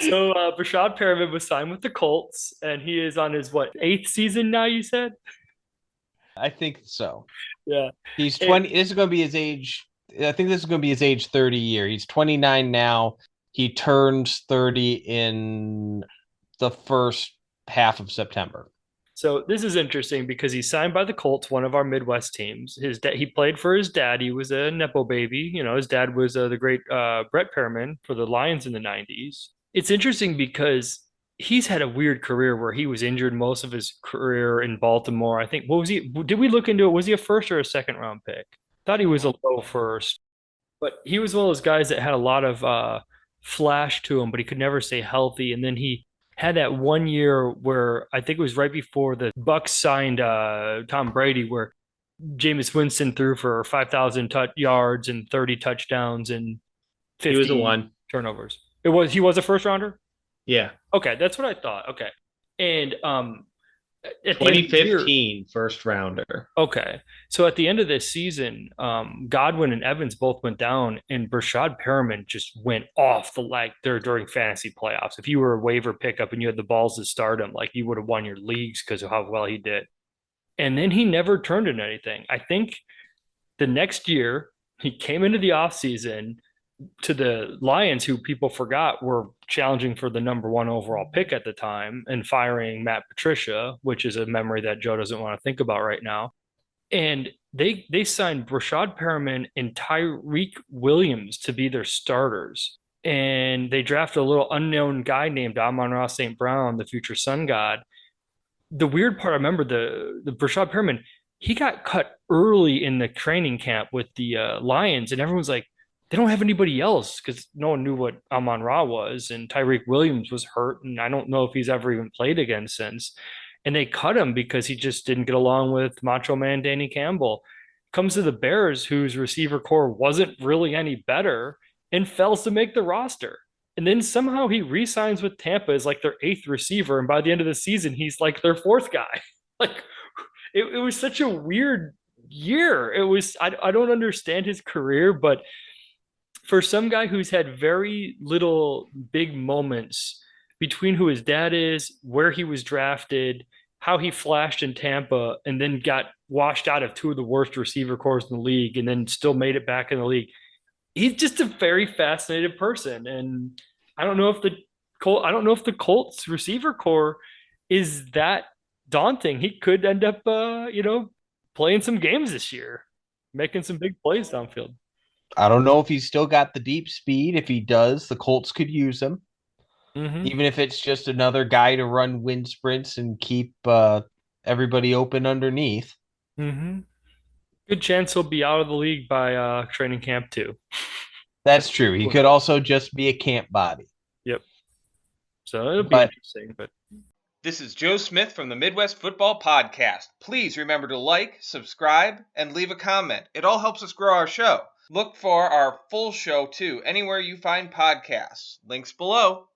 So Breshad Perriman was signed with the Colts, and he is on his what, eighth season now? You said, I think so. yeah. He's And 20. This is going to be his age. I think this is going to be his age 30 year. He's 29 now. He turns 30 in the first half of September. so this is interesting because he's signed by the Colts, one of our Midwest teams. He played for his dad. He was a nepo baby. You know, his dad was the great Brett Perriman for the Lions in the '90s. It's interesting because he's had a weird career where he was injured most of his career in Baltimore. I think what was he? Did we look into it? Was he a first or a second round pick? Thought he was a low first, but he was one of those guys that had a lot of flash to him, but he could never stay healthy. And then he had that one year where I think it was right before the Bucks signed Tom Brady, where Jameis Winston threw for 5,000 yards and 30 touchdowns and He was the 50 one. turnovers. He was a first rounder. Yeah. Okay, that's what I thought. Okay, and at the end of the year, 2015 first rounder. okay. So at the end of this season, Godwin and Evans both went down, and Breshad Perriman just went off the like there during fantasy playoffs. If you were a waiver pickup and you had the balls to start him, like you would have won your leagues because of how well he did. And then he never turned into anything. I think the next year he came into the offseason to the Lions, who people forgot were challenging for the number one overall pick at the time and firing Matt Patricia, which is a memory that Joe doesn't want to think about right now. And they signed Breshad Perriman and Tyreek Williams to be their starters. And they drafted a little unknown guy named Amon-Ra St. Brown, the future sun god. The weird part, I remember the Breshad Perriman, he got cut early in the training camp with the Lions, and everyone's like, they don't have anybody else because no one knew what Amon-Ra was, and Tyreek Williams was hurt, and I don't know if he's ever even played again since. And they cut him because he just didn't get along with Macho Man Danny Campbell. Comes to the Bears, whose receiver core wasn't really any better, and fails to make the roster. And then somehow he re-signs with Tampa as like their eighth receiver, and by the end of the season, he's like their fourth guy. Like it was such a weird year. I don't understand his career, but for some guy who's had very little big moments between who his dad is, where he was drafted, how he flashed in Tampa, and then got washed out of two of the worst receiver cores in the league, and then still made it back in the league. He's just a very fascinated person, and I don't know if the Colts receiver core is that daunting. He could end up, playing some games this year, making some big plays downfield. I don't know if he's still got the deep speed. If he does, the Colts could use him, Mm-hmm. even if it's just another guy to run wind sprints and keep everybody open underneath. Mm-hmm. Good chance he'll be out of the league by training camp too. That's true. He Who could knows? also just be a camp body. Yep. So it'll be But interesting. But This is Joe Smith from the Midwest Football Podcast. Please remember to like, subscribe, and leave a comment. It all helps us grow our show. Look for our full show, too, anywhere you find podcasts. Links below.